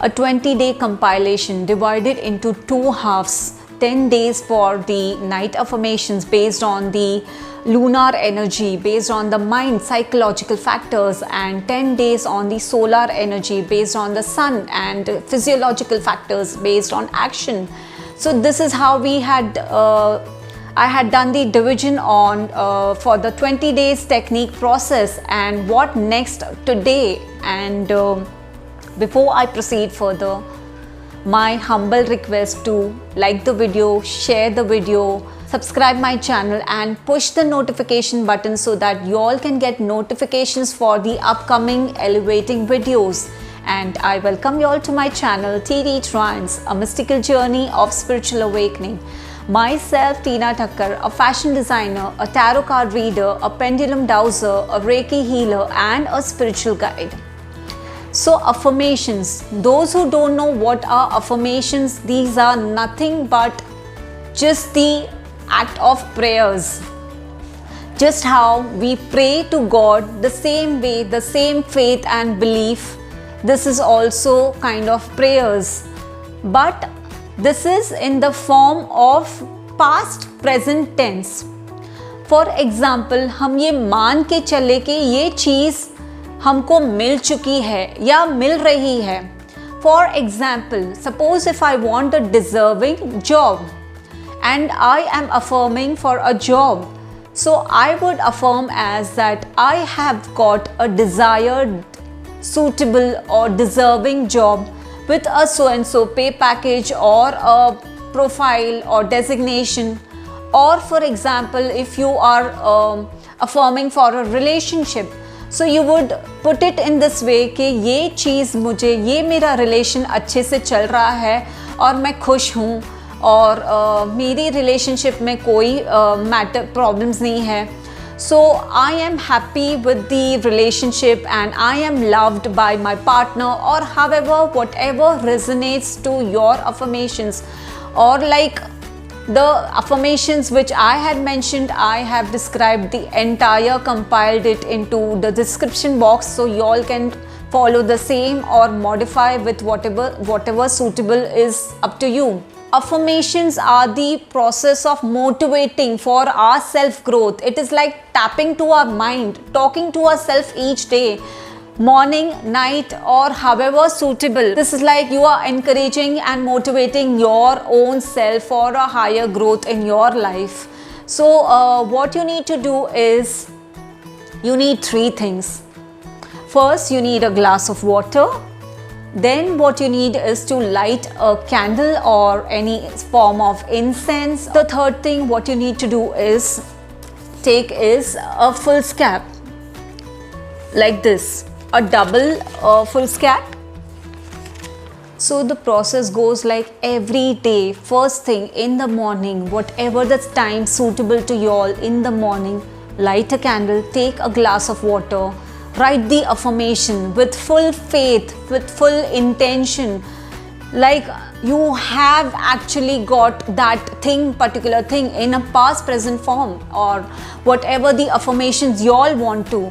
a 20-day compilation divided into two halves. 10 days for the night affirmations based on the lunar energy, based on the mind psychological factors, and 10 days on the solar energy based on the sun and physiological factors based on action. So this is how we had I had done the division on for the 20 days technique process and what next today. And before I proceed further, my humble request to like the video, share the video, subscribe my channel and push the notification button so that you all can get notifications for the upcoming elevating videos. And I welcome you all to my channel TD Trance, a mystical journey of spiritual awakening. Myself, Tina Thakkar, a fashion designer, a tarot card reader, a pendulum dowser, a Reiki healer and a spiritual guide. So affirmations, those who don't know what are affirmations, these are nothing but just the act of prayers. Just how we pray to God, the same way, the same faith and belief, this is also kind of prayers. But this is in the form of past present tense. For example, हम ये मान के चले कि ये चीज़ हमको मिल चुकी है या मिल रही है. For example, suppose if I want a deserving job and I am affirming for a job, so I would affirm as that I have got a desired, suitable or deserving job with a so and so pay package or a profile or designation. Or for example, if you are affirming for a relationship, so you would put it in this way कि ये चीज़ मुझे, ये मेरा relation अच्छे से चल रहा है और मैं खुश हूँ और मेरी रिलेशनशिप में कोई मैटर प्रॉब्लम्स नहीं है. So I am happy with the relationship and I am loved by my partner, or however whatever resonates to your affirmations. Or like the affirmations which I had mentioned, I have described the entire, compiled it into the description box, so you all can follow the same or modify with whatever suitable is up to you. Affirmations are the process of motivating for our self-growth. It is like tapping to our mind, talking to ourselves each day, morning, night or however suitable. This is like you are encouraging and motivating your own self for a higher growth in your life. So what you need to do is, you need three things. First, you need a glass of water. Then what you need is to light a candle or any form of incense. The third thing what you need to do is take is a full scab like this, a double full scab. So the process goes like every day, first thing in the morning, whatever the time suitable to you all in the morning, light a candle, take a glass of water, write the affirmation with full faith, with full intention, like you have actually got that thing, particular thing in a past present form, or whatever the affirmations you all want to.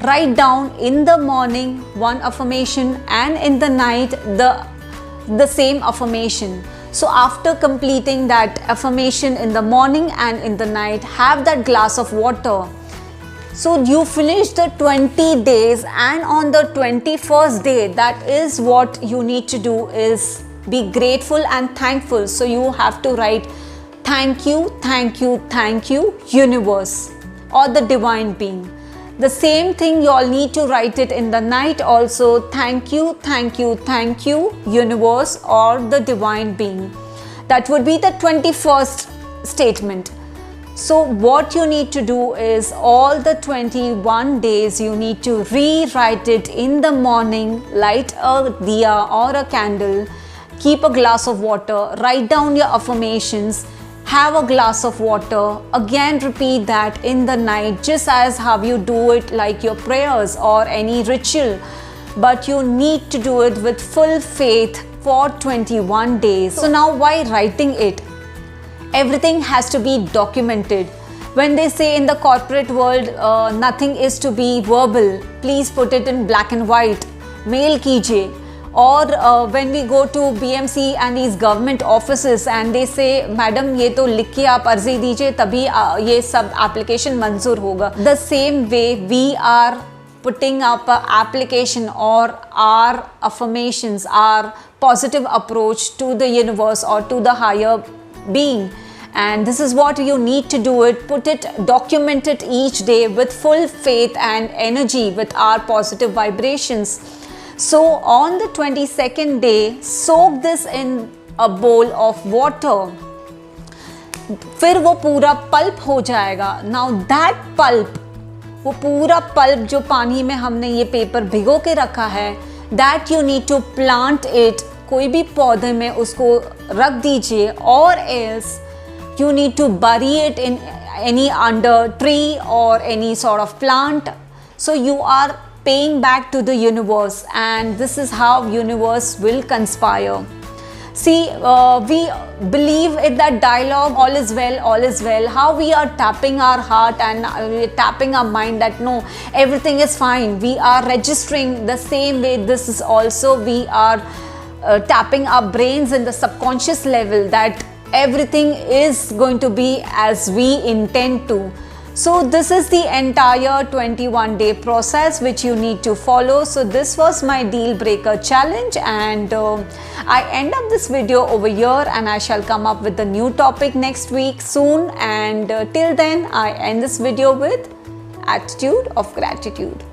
Write down in the morning one affirmation and in the night the same affirmation. So after completing that affirmation in the morning and in the night, have that glass of water. So you finish the 20 days and on the 21st day, that is what you need to do is be grateful and thankful. So you have to write thank you, thank you, thank you, universe or the divine being. The same thing you all need to write it in the night also, thank you, thank you, thank you, universe or the divine being. That would be the 21st statement. So what you need to do is all the 21 days you need to rewrite it in the morning, light a diya or a candle, keep a glass of water, write down your affirmations, have a glass of water, again repeat that in the night, just as how you do it like your prayers or any ritual, but you need to do it with full faith for 21 days. So now why writing it? Everything has to be documented. When they say in the corporate world, nothing is to be verbal, please put it in black and white, mail कीजिए. or when we go to BMC and these government offices and they say, madam ये तो लिख के आप अर्जी दीजिए तभी ये सब application मंजूर होगा. The same way we are putting up an application or our affirmations, our positive approach to the universe or to the higher being. And this is what you need to do it, put it, document it each day with full faith and energy with our positive vibrations. So on the 22nd day, soak this in a bowl of water. फिर वो पूरा pulp हो जाएगा. Now that pulp, वो पूरा pulp जो पानी में हमने ये पेपर भिगो के रखा है, that you need to plant it. कोई भी पौधे में उसको रख दीजिए, or else you need to bury it in any under tree or any sort of plant. So you are paying back to the universe, and this is how universe will conspire. See, we believe in that dialogue, all is well, all is well. How we are tapping our heart and tapping our mind that no, everything is fine. We are registering the same way. This is also, we are tapping our brains in the subconscious level that everything is going to be as we intend to. So this is the entire 21-day process which you need to follow. So this was my deal breaker challenge, and I end up this video over here, and I shall come up with a new topic next week soon. And till then, I end this video with attitude of gratitude.